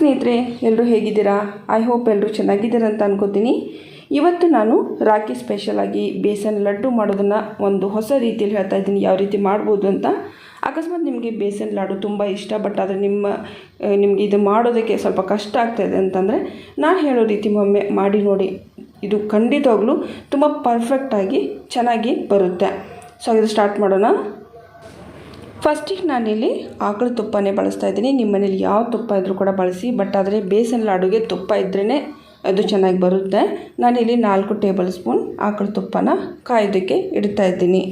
ಸ್ನೇಹಿತರೆ, ಎಲ್ಲರೂ ಹೇಗಿದ್ದೀರಾ? ಐ ಹೋಪ್ ಎಲ್ಲರೂ ಚೆನ್ನಾಗಿದ್ದೀರಾ ಅಂತ ಅನ್ಕೋತೀನಿ. ಇವತ್ತು ನಾನು ರಾಖಿ ಸ್ಪೆಷಲಾಗಿ ಬೇಸನ್ ಲಡ್ಡು ಮಾಡೋದನ್ನು ಒಂದು ಹೊಸ ರೀತಿಯಲ್ಲಿ ಹೇಳ್ತಾ ಇದ್ದೀನಿ, ಯಾವ ರೀತಿ ಮಾಡ್ಬೋದು ಅಂತ. ಅಕಸ್ಮಾತ್ ನಿಮಗೆ ಬೇಸನ್ ಲಾಡು ತುಂಬ ಇಷ್ಟ, ಬಟ್ ಆದರೆ ನಿಮಗೆ ಇದು ಮಾಡೋದಕ್ಕೆ ಸ್ವಲ್ಪ ಕಷ್ಟ ಆಗ್ತಾಯಿದೆ ಅಂತಂದರೆ ನಾನು ಹೇಳೋ ರೀತಿ ಒಮ್ಮೆ ಮಾಡಿ ನೋಡಿ. ಇದು ಖಂಡಿತವಾಗ್ಲೂ ತುಂಬ ಪರ್ಫೆಕ್ಟಾಗಿ ಚೆನ್ನಾಗಿ ಬರುತ್ತೆ. ಸೊ ಇದು ಸ್ಟಾರ್ಟ್ ಮಾಡೋಣ. ಫಸ್ಟಿಗೆ ನಾನಿಲ್ಲಿ ಆಕಳ ತುಪ್ಪನೇ ಬಳಸ್ತಾ ಇದ್ದೀನಿ. ನಿಮ್ಮ ಮನೇಲಿ ಯಾವ ತುಪ್ಪ ಇದ್ದರೂ ಕೂಡ ಬಳಸಿ, ಬಟ್ ಆದರೆ ಬೇಸನ್ ಲಾಡುಗೆ ತುಪ್ಪ ಇದ್ರೇ ಅದು ಚೆನ್ನಾಗಿ ಬರುತ್ತೆ. ನಾನಿಲ್ಲಿ 4 ಟೇಬಲ್ ಸ್ಪೂನ್ ಆಕಳ ತುಪ್ಪನ ಕಾಯೋದಕ್ಕೆ ಇಡ್ತಾ ಇದ್ದೀನಿ.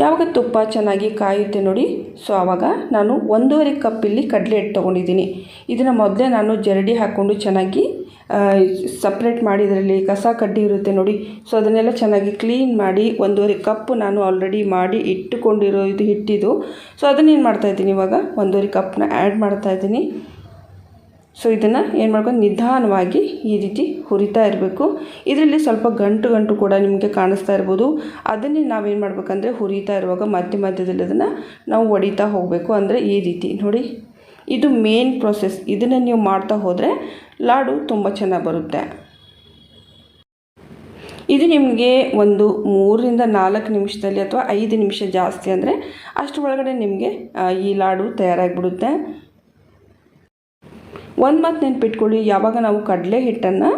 ಯಾವಾಗ ತುಪ್ಪ ಚೆನ್ನಾಗಿ ಕಾಯುತ್ತೆ ನೋಡಿ, ಸೊ ಆವಾಗ ನಾನು 1.5 ಕಪ್ ಇಲ್ಲಿ ಕಡಲೆ ಹಿಟ್ಟು ತೊಗೊಂಡಿದ್ದೀನಿ. ಇದನ್ನು ಮೊದಲೇ ನಾನು ಜರಡಿ ಹಾಕ್ಕೊಂಡು ಚೆನ್ನಾಗಿ ಸಪ್ರೇಟ್ ಮಾಡಿ, ಇದರಲ್ಲಿ ಕಸ ಕಡ್ಡಿ ಇರುತ್ತೆ ನೋಡಿ, ಸೊ ಅದನ್ನೆಲ್ಲ ಚೆನ್ನಾಗಿ ಕ್ಲೀನ್ ಮಾಡಿ 1.5 ಕಪ್ ನಾನು ಆಲ್ರೆಡಿ ಮಾಡಿ ಇಟ್ಟುಕೊಂಡಿರೋ ಇದು ಹಿಟ್ಟಿದು. ಸೊ ಅದನ್ನೇನು ಮಾಡ್ತಾಯಿದ್ದೀನಿ, ಇವಾಗ 1.5 ಕಪ್ನ ಆ್ಯಡ್ ಮಾಡ್ತಾಯಿದ್ದೀನಿ. ಸೊ ಇದನ್ನು ಏನು ಮಾಡ್ಕೊಂಡು ನಿಧಾನವಾಗಿ ಈ ರೀತಿ ಹುರಿತಾ ಇರಬೇಕು. ಇದರಲ್ಲಿ ಸ್ವಲ್ಪ ಗಂಟು ಕೂಡ ನಿಮಗೆ ಕಾಣಿಸ್ತಾ ಇರ್ಬೋದು. ಅದನ್ನೇ ನಾವೇನು ಮಾಡಬೇಕಂದ್ರೆ ಹುರಿತಾ ಇರುವಾಗ ಮಧ್ಯದಲ್ಲಿ ಅದನ್ನು ನಾವು ಹೊಡಿತಾ ಹೋಗಬೇಕು. ಅಂದರೆ ಈ ರೀತಿ ನೋಡಿ, ಇದು ಮೇನ್ ಪ್ರೊಸೆಸ್. ಇದನ್ನು ನೀವು ಮಾಡ್ತಾ ಹೋದರೆ ಲಾಡು ತುಂಬ ಚೆನ್ನಾಗಿ ಬರುತ್ತೆ. ಇದು ನಿಮಗೆ ಒಂದು 3-4 ನಿಮಿಷದಲ್ಲಿ ಅಥವಾ 5 ನಿಮಿಷ ಜಾಸ್ತಿ ಅಂದರೆ ಅಷ್ಟು ಒಳಗಡೆ ನಿಮಗೆ ಈ ಲಾಡು ತಯಾರಾಗಿಬಿಡುತ್ತೆ. ಒಂದು ಮಾತು ನೆನ್ಪಿಟ್ಕೊಳ್ಳಿ, ಯಾವಾಗ ನಾವು ಕಡಲೆ ಹಿಟ್ಟನ್ನು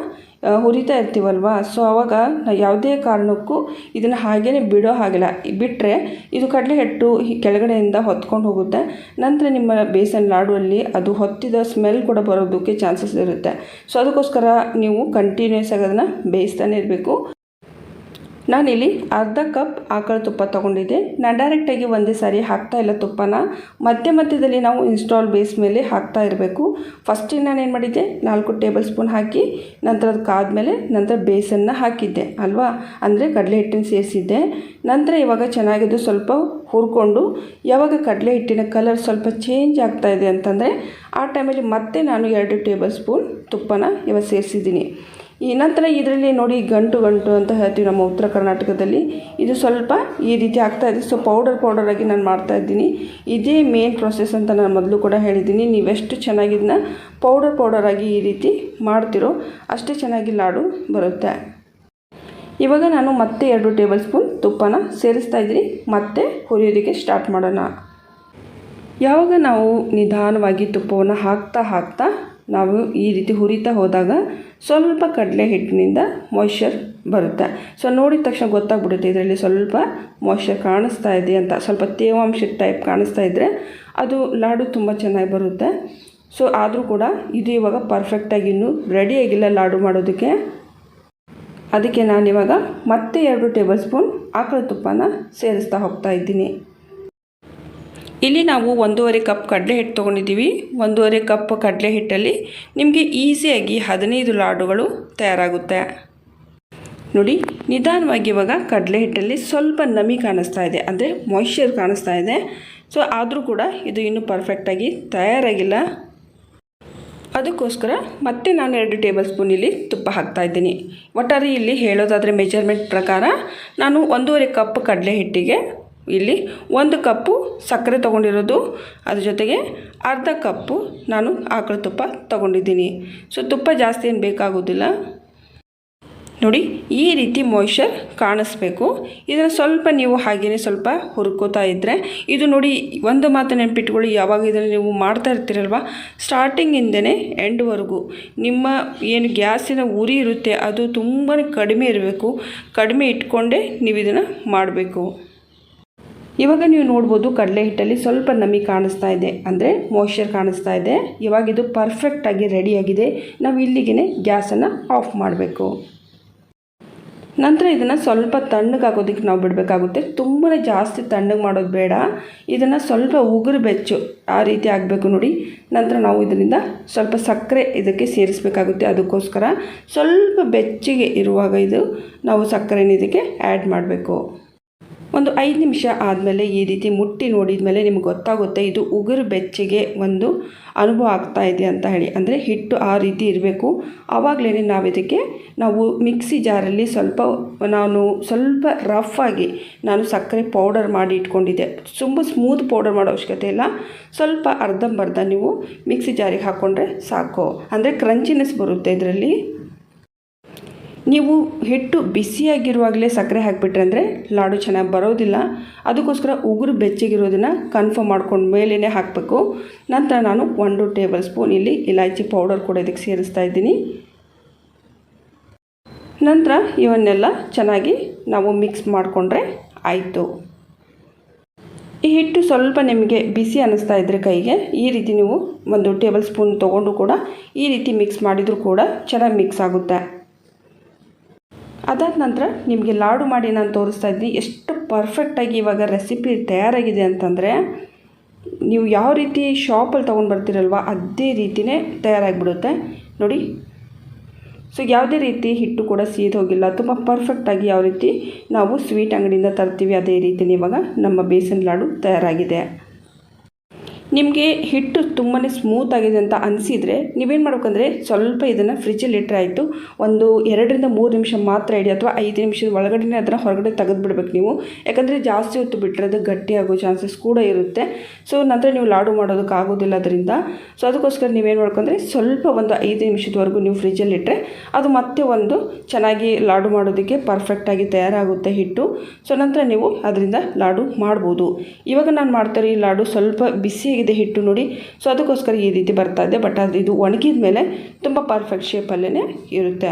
ಹುರಿತಾ ಇರ್ತೀವಲ್ವ, ಸೊ ಆವಾಗ ಯಾವುದೇ ಕಾರಣಕ್ಕೂ ಇದನ್ನು ಹಾಗೇ ಬಿಡೋ ಹಾಗಿಲ್ಲ. ಬಿಟ್ಟರೆ ಇದು ಕಡಲೆ ಹಿಟ್ಟು ಕೆಳಗಡೆಯಿಂದ ಹೊತ್ಕೊಂಡು ಹೋಗುತ್ತೆ. ನಂತರ ನಿಮ್ಮ ಬೇಸನ್ ಲಾಡುವಲ್ಲಿ ಅದು ಹೊತ್ತಿದ ಸ್ಮೆಲ್ ಕೂಡ ಬರೋದಕ್ಕೆ ಚಾನ್ಸಸ್ ಇರುತ್ತೆ. ಸೊ ಅದಕ್ಕೋಸ್ಕರ ನೀವು ಕಂಟಿನ್ಯೂಸ್ ಆಗಿ ಅದನ್ನು ಬೇಯಿಸ್ತಾನೆ ಇರಬೇಕು. ನಾನಿಲ್ಲಿ ಅರ್ಧ ಕಪ್ ಆಕಳ ತುಪ್ಪ ತೊಗೊಂಡಿದ್ದೆ. ನಾನು ಡೈರೆಕ್ಟಾಗಿ ಒಂದೇ ಸಾರಿ ಹಾಕ್ತಾಯಿಲ್ಲ ತುಪ್ಪನ, ಮಧ್ಯದಲ್ಲಿ ನಾವು ಇನ್ಸ್ಟಾಲ್ ಬೇಸ್ ಮೇಲೆ ಹಾಕ್ತಾ ಇರಬೇಕು. ಫಸ್ಟಿಗೆ ನಾನು ಏನು ಮಾಡಿದ್ದೆ, 4 ಟೇಬಲ್ ಸ್ಪೂನ್ ಹಾಕಿ ನಂತರ ಅದಕ್ಕಾದಮೇಲೆ ನಂತರ ಬೇಸನ್ನ ಹಾಕಿದ್ದೆ ಅಲ್ವಾ, ಅಂದರೆ ಕಡಲೆ ಹಿಟ್ಟನ್ನು ಸೇರಿಸಿದ್ದೆ. ನಂತರ ಇವಾಗ ಚೆನ್ನಾಗಿದ್ದು ಸ್ವಲ್ಪ ಹುರ್ಕೊಂಡು, ಯಾವಾಗ ಕಡಲೆ ಹಿಟ್ಟಿನ ಕಲರ್ ಸ್ವಲ್ಪ ಚೇಂಜ್ ಆಗ್ತಾಯಿದೆ ಅಂತಂದರೆ ಆ ಟೈಮಲ್ಲಿ ಮತ್ತೆ ನಾನು 2 ಟೇಬಲ್ ಸ್ಪೂನ್ ತುಪ್ಪನ ಇವಾಗ ಸೇರಿಸಿದ್ದೀನಿ. ಈ ನಂತರ ಇದರಲ್ಲಿ ನೋಡಿ ಗಂಟು ಅಂತ ಹೇಳ್ತೀವಿ ನಮ್ಮ ಉತ್ತರ ಕರ್ನಾಟಕದಲ್ಲಿ, ಇದು ಸ್ವಲ್ಪ ಈ ರೀತಿ ಆಗ್ತಾಯಿದೆ. ಸೊ ಪೌಡರಾಗಿ ನಾನು ಮಾಡ್ತಾಯಿದ್ದೀನಿ. ಇದೇ ಮೇನ್ ಪ್ರೊಸೆಸ್ ಅಂತ ನಾನು ಮೊದಲು ಕೂಡ ಹೇಳಿದ್ದೀನಿ. ನೀವೆಷ್ಟು ಚೆನ್ನಾಗಿದ್ದನ್ನ ಪೌಡರಾಗಿ ಈ ರೀತಿ ಮಾಡ್ತಿರೋ ಅಷ್ಟೇ ಚೆನ್ನಾಗಿ ಲಾಡು ಬರುತ್ತೆ. ಇವಾಗ ನಾನು ಮತ್ತೆ 2 ಟೇಬಲ್ ಸ್ಪೂನ್ ತುಪ್ಪನ ಸೇರಿಸ್ತಾ ಇದ್ದೀನಿ. ಮತ್ತೆ ಹುರಿಯೋದಕ್ಕೆ ಸ್ಟಾರ್ಟ್ ಮಾಡೋಣ. ಯಾವಾಗ ನಾವು ನಿಧಾನವಾಗಿ ತುಪ್ಪವನ್ನು ಹಾಕ್ತಾ ನಾವು ಈ ರೀತಿ ಹುರಿತಾ ಹೋದಾಗ ಸ್ವಲ್ಪ ಕಡಲೆ ಹಿಟ್ಟಿನಿಂದ ಮಾಯ್ಶ್ಚರ್ ಬರುತ್ತೆ. ಸೊ ನೋಡಿದ ತಕ್ಷಣ ಗೊತ್ತಾಗ್ಬಿಡುತ್ತೆ ಇದರಲ್ಲಿ ಸ್ವಲ್ಪ ಮಾಯ್ಶ್ಚರ್ ಕಾಣಿಸ್ತಾ ಇದೆ ಅಂತ. ಸ್ವಲ್ಪ ತೇವಾಂಶ ಟೈಪ್ ಕಾಣಿಸ್ತಾ ಇದ್ದರೆ ಅದು ಲಾಡು ತುಂಬ ಚೆನ್ನಾಗಿ ಬರುತ್ತೆ. ಸೊ ಆದರೂ ಕೂಡ ಇದು ಇವಾಗ ಪರ್ಫೆಕ್ಟಾಗಿ ಇನ್ನೂ ರೆಡಿಯಾಗಿಲ್ಲ ಲಾಡು ಮಾಡೋದಕ್ಕೆ. ಅದಕ್ಕೆ ನಾನಿವಾಗ ಮತ್ತೆ 2 ಟೇಬಲ್ ಸ್ಪೂನ್ ಆಕಳ ತುಪ್ಪನ ಸೇರಿಸ್ತಾ ಹೋಗ್ತಾ ಇದ್ದೀನಿ. ಇಲ್ಲಿ ನಾವು 1.5 ಕಪ್ ಕಡಲೆ ಹಿಟ್ಟು ತೊಗೊಂಡಿದ್ದೀವಿ. 1.5 ಕಪ್ ಕಡಲೆ ಹಿಟ್ಟಲ್ಲಿ ನಿಮಗೆ ಈಸಿಯಾಗಿ 15 ಲಾಡುಗಳು ತಯಾರಾಗುತ್ತೆ. ನೋಡಿ, ನಿಧಾನವಾಗಿ ಇವಾಗ ಕಡಲೆ ಹಿಟ್ಟಲ್ಲಿ ಸ್ವಲ್ಪ ನಮಿ ಕಾಣಿಸ್ತಾ ಇದೆ, ಅಂದರೆ ಮಾಯ್ಶ್ಚರ್ ಕಾಣಿಸ್ತಾ ಇದೆ. ಸೊ ಆದರೂ ಕೂಡ ಇದು ಇನ್ನೂ ಪರ್ಫೆಕ್ಟಾಗಿ ತಯಾರಾಗಿಲ್ಲ. ಅದಕ್ಕೋಸ್ಕರ ಮತ್ತೆ ನಾನು 2 ಟೇಬಲ್ ಸ್ಪೂನ್ ಇಲ್ಲಿ ತುಪ್ಪ ಹಾಕ್ತಾಯಿದ್ದೀನಿ. ಒಟ್ಟಾರೆ ಇಲ್ಲಿ ಹೇಳೋದಾದರೆ ಮೆಜರ್ಮೆಂಟ್ ಪ್ರಕಾರ ನಾನು 1.5 ಕಪ್ ಕಡಲೆ ಹಿಟ್ಟಿಗೆ ಇಲ್ಲಿ 1 ಕಪ್ಪು ಸಕ್ಕರೆ ತೊಗೊಂಡಿರೋದು, ಅದ್ರ ಜೊತೆಗೆ ಅರ್ಧ ಕಪ್ಪು ನಾನು ಆಕಳ ತುಪ್ಪ ತೊಗೊಂಡಿದ್ದೀನಿ. ಸೊ ತುಪ್ಪ ಜಾಸ್ತಿ ಏನು ಬೇಕಾಗೋದಿಲ್ಲ. ನೋಡಿ, ಈ ರೀತಿ ಮಾಯ್ಶ್ಚರ್ ಕಾಣಿಸ್ಬೇಕು. ಇದನ್ನು ಸ್ವಲ್ಪ ನೀವು ಹಾಗೆಯೇ ಸ್ವಲ್ಪ ಹುರ್ಕೋತಾ ಇದ್ದರೆ ಇದು ನೋಡಿ, ಒಂದು ಮಾತು ನೆನಪಿಟ್ಕೊಳ್ಳಿ, ಯಾವಾಗ ಇದನ್ನು ನೀವು ಮಾಡ್ತಾ ಇರ್ತೀರಲ್ವ, ಸ್ಟಾರ್ಟಿಂಗಿಂದನೇ ಎಂಡ್ವರೆಗೂ ನಿಮ್ಮ ಏನು ಗ್ಯಾಸಿನ ಉರಿ ಇರುತ್ತೆ ಅದು ತುಂಬಾ ಕಡಿಮೆ ಇರಬೇಕು. ಕಡಿಮೆ ಇಟ್ಕೊಂಡೇ ನೀವು ಇದನ್ನು ಮಾಡಬೇಕು. ಇವಾಗ ನೀವು ನೋಡ್ಬೋದು ಕಡಲೆ ಹಿಟ್ಟಲ್ಲಿ ಸ್ವಲ್ಪ ನಮಿ ಕಾಣಿಸ್ತಾ ಇದೆ, ಅಂದರೆ ಮಾಯ್ಶ್ಚರ್ ಕಾಣಿಸ್ತಾ ಇದೆ. ಇವಾಗ ಇದು ಪರ್ಫೆಕ್ಟಾಗಿ ರೆಡಿಯಾಗಿದೆ. ನಾವು ಇಲ್ಲಿಗೆ ಗ್ಯಾಸನ್ನು ಆಫ್ ಮಾಡಬೇಕು. ನಂತರ ಇದನ್ನು ಸ್ವಲ್ಪ ತಣ್ಣಗಾಗೋದಕ್ಕೆ ನಾವು ಬಿಡಬೇಕಾಗುತ್ತೆ. ತುಂಬಾ ಜಾಸ್ತಿ ತಣ್ಣಗೆ ಮಾಡೋದು ಬೇಡ. ಇದನ್ನು ಸ್ವಲ್ಪ ಉಗುರು ಬೆಚ್ಚು ಆ ರೀತಿ ಆಗಬೇಕು ನೋಡಿ. ನಂತರ ನಾವು ಇದರಿಂದ ಸ್ವಲ್ಪ ಸಕ್ಕರೆ ಇದಕ್ಕೆ ಸೇರಿಸಬೇಕಾಗುತ್ತೆ. ಅದಕ್ಕೋಸ್ಕರ ಸ್ವಲ್ಪ ಬೆಚ್ಚಗೆ ಇರುವಾಗ ಇದು ನಾವು ಸಕ್ಕರೆನ ಇದಕ್ಕೆ ಆ್ಯಡ್ ಮಾಡಬೇಕು. ಒಂದು 5 ನಿಮಿಷ ಆದಮೇಲೆ ಈ ರೀತಿ ಮುಟ್ಟಿ ನೋಡಿದ ಮೇಲೆ ನಿಮ್ಗೆ ಗೊತ್ತಾಗುತ್ತೆ ಇದು ಉಗುರು ಬೆಚ್ಚಗೆ ಒಂದು ಅನುಭವ ಆಗ್ತಾ ಇದೆ ಅಂತ ಹೇಳಿ. ಅಂದರೆ ಹಿಟ್ಟು ಆ ರೀತಿ ಇರಬೇಕು. ಆವಾಗಲೇ ನಾವು ಮಿಕ್ಸಿ ಜಾರಲ್ಲಿ ಸ್ವಲ್ಪ ರಫ್ ಆಗಿ ನಾನು ಸಕ್ಕರೆ ಪೌಡರ್ ಮಾಡಿ ಇಟ್ಕೊಂಡಿದ್ದೆ. ತುಂಬ ಸ್ಮೂತ್ ಪೌಡರ್ ಮಾಡೋ ಅವಶ್ಯಕತೆ ಇಲ್ಲ. ಸ್ವಲ್ಪ ಅರ್ಧಂಬರ್ಧ ನೀವು ಮಿಕ್ಸಿ ಜಾರಿಗೆ ಹಾಕ್ಕೊಂಡ್ರೆ ಸಾಕು. ಅಂದರೆ ಕ್ರಂಚಿನೆಸ್ ಬರುತ್ತೆ ಇದರಲ್ಲಿ. ನೀವು ಹಿಟ್ಟು ಬಿಸಿಯಾಗಿರುವಾಗಲೇ ಸಕ್ಕರೆ ಹಾಕಿಬಿಟ್ರೆ ಅಂದರೆ ಲಾಡು ಚೆನ್ನಾಗಿ ಬರೋದಿಲ್ಲ. ಅದಕ್ಕೋಸ್ಕರ ಉಗುರು ಬೆಚ್ಚಗಿರೋದನ್ನು ಕನ್ಫರ್ಮ್ ಮಾಡ್ಕೊಂಡು ಮೇಲೇ ಹಾಕಬೇಕು. ನಂತರ ನಾನು 1 ಟೇಬಲ್ ಸ್ಪೂನ್ ಇಲ್ಲಿ ಇಲಾಚಿ ಪೌಡರ್ ಕೂಡ ಇದಕ್ಕೆ ಸೇರಿಸ್ತಾ ಇದ್ದೀನಿ. ನಂತರ ಇವನ್ನೆಲ್ಲ ಚೆನ್ನಾಗಿ ನಾವು ಮಿಕ್ಸ್ ಮಾಡಿಕೊಂಡ್ರೆ ಆಯಿತು. ಈ ಹಿಟ್ಟು ಸ್ವಲ್ಪ ನಿಮಗೆ ಬಿಸಿ ಅನ್ನಿಸ್ತಾ ಇದ್ದರೆ ಕೈಗೆ ಈ ರೀತಿ ನೀವು 1 ಟೇಬಲ್ ಸ್ಪೂನ್ ತೊಗೊಂಡು ಕೂಡ ಈ ರೀತಿ ಮಿಕ್ಸ್ ಮಾಡಿದರೂ ಕೂಡ ಚೆನ್ನಾಗಿ ಮಿಕ್ಸ್ ಆಗುತ್ತೆ. ಅದಾದ ನಂತರ ನಿಮಗೆ ಲಾಡು ಮಾಡಿ ನಾನು ತೋರಿಸ್ತಾ ಇದ್ದೀನಿ. ಎಷ್ಟು ಪರ್ಫೆಕ್ಟಾಗಿ ಇವಾಗ ರೆಸಿಪಿ ತಯಾರಾಗಿದೆ ಅಂತಂದರೆ ನೀವು ಯಾವ ರೀತಿ ಶಾಪಲ್ಲಿ ತೊಗೊಂಡು ಬರ್ತೀರಲ್ವ ಅದೇ ರೀತಿಯೇ ತಯಾರಾಗಿಬಿಡುತ್ತೆ ನೋಡಿ. ಸೊ ಯಾವುದೇ ರೀತಿ ಹಿಟ್ಟು ಕೂಡ ಸೀದ್ ಹೋಗಿಲ್ಲ. ತುಂಬ ಪರ್ಫೆಕ್ಟಾಗಿ ಯಾವ ರೀತಿ ನಾವು ಸ್ವೀಟ್ ಅಂಗಡಿಯಿಂದ ತರ್ತೀವಿ ಅದೇ ರೀತಿಯೇ ಇವಾಗ ನಮ್ಮ ಬೇಸನ್ ಲಾಡು ತಯಾರಾಗಿದೆ. ನಿಮಗೆ ಹಿಟ್ಟು ತುಂಬಾ ಸ್ಮೂತ್ ಆಗಿದೆ ಅಂತ ಅನಿಸಿದರೆ ನೀವೇನು ಮಾಡಬೇಕಂದ್ರೆ ಸ್ವಲ್ಪ ಇದನ್ನು ಫ್ರಿಜ್ಜಲ್ಲಿ ಇಟ್ಟರೆ ಆಯಿತು. ಒಂದು 2 ರಿಂದ 3 ನಿಮಿಷ ಮಾತ್ರ ಇಡಿ, ಅಥವಾ 5 ನಿಮಿಷದ ಒಳಗಡೆ ಅದನ್ನು ಹೊರಗಡೆ ತೆಗೆದುಬಿಡ್ಬೇಕು ನೀವು. ಯಾಕಂದರೆ ಜಾಸ್ತಿ ಹೊತ್ತು ಬಿಟ್ಟರೆ ಅದು ಗಟ್ಟಿಯಾಗೋ ಚಾನ್ಸಸ್ ಕೂಡ ಇರುತ್ತೆ. ಸೊ ನಂತರ ನೀವು ಲಾಡು ಮಾಡೋದಕ್ಕಾಗೋದಿಲ್ಲ ಅದರಿಂದ. ಸೊ ಅದಕ್ಕೋಸ್ಕರ ನೀವೇನು ಮಾಡ್ಕೊಂಡ್ರೆ ಸ್ವಲ್ಪ ಒಂದು 5 ನಿಮಿಷದವರೆಗೂ ನೀವು ಫ್ರಿಜ್ಜಲ್ಲಿ ಇಟ್ಟರೆ ಅದು ಮತ್ತೆ ಒಂದು ಚೆನ್ನಾಗಿ ಲಾಡು ಮಾಡೋದಕ್ಕೆ ಪರ್ಫೆಕ್ಟಾಗಿ ತಯಾರಾಗುತ್ತೆ ಹಿಟ್ಟು. ಸೊ ನಂತರ ನೀವು ಅದರಿಂದ ಲಾಡು ಮಾಡ್ಬೋದು. ಇವಾಗ ನಾನು ಮಾಡ್ತಾರೆ ಈ ಲಾಡು ಸ್ವಲ್ಪ ಬಿಸಿಯಾಗಿದೆ ಹಿಟ್ಟು ನೋಡಿ. ಸೊ ಅದಕ್ಕೋಸ್ಕರ ಈ ರೀತಿ ಬರ್ತಾ ಇದೆ. ಬಟ್ ಇದು ಒಣಗಿದ ಮೇಲೆ ತುಂಬ ಪರ್ಫೆಕ್ಟ್ ಶೇಪಲ್ಲೇ ಇರುತ್ತೆ.